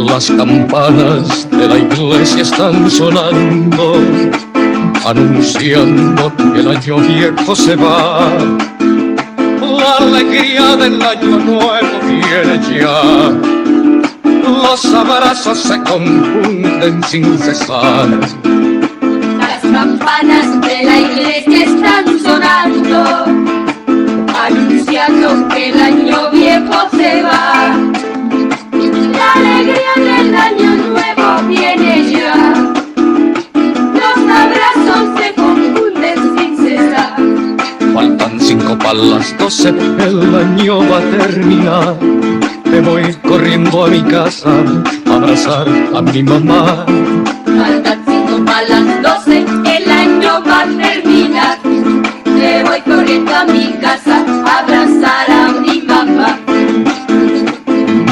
Las campanas de la iglesia están sonando, anunciando que el año viejo se va. La alegría del año nuevo viene ya. Los abrazos se confunden sin cesar. Las campanas de la iglesia están sonando, anunciando que el año viejo se va. La alegría del año nuevo viene ya. Los abrazos se confunden sin cesar. Faltan 5 para las 12, el año va a terminar. Me voy corriendo a mi casa a abrazar a mi mamá. Faltan 5 para las 12, el año va a terminar. Me voy corriendo a mi casa a abrazar a mi mamá.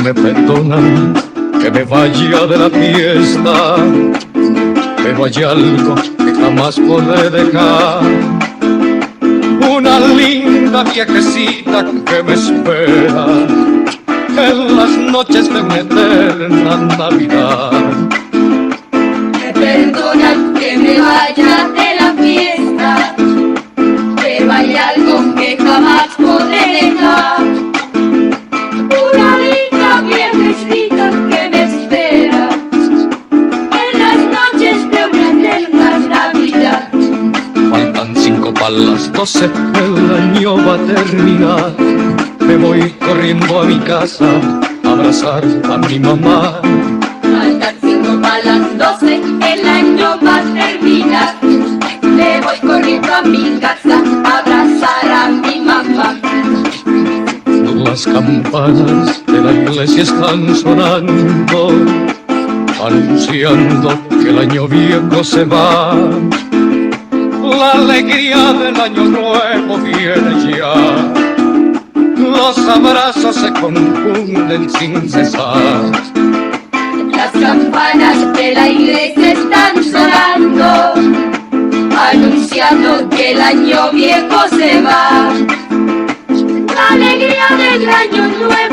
Me perdonan que me vaya de la fiesta, pero hay algo que jamás podré dejar. Una linda viejecita que me espera en las noches de una eterna Navidad. Me perdonan que me vaya de la fiesta, pero hay algo que jamás podré dejar. Una linda viejecita que me espera en las noches de una eterna Navidad. Faltan 5 para las 12, el año va a terminar. Me voy corriendo a mi casa a abrazar a mi mamá. Faltan 5 para las 12, el año va a terminar. Me voy corriendo a mi casa a abrazar a mi mamá. Las campanas de la iglesia están sonando, anunciando que el año viejo se va. La alegría del año nuevo viene ya. Los abrazos se confunden sin cesar. Las campanas de la iglesia están sonando, anunciando que el año viejo se va. La alegría del año nuevo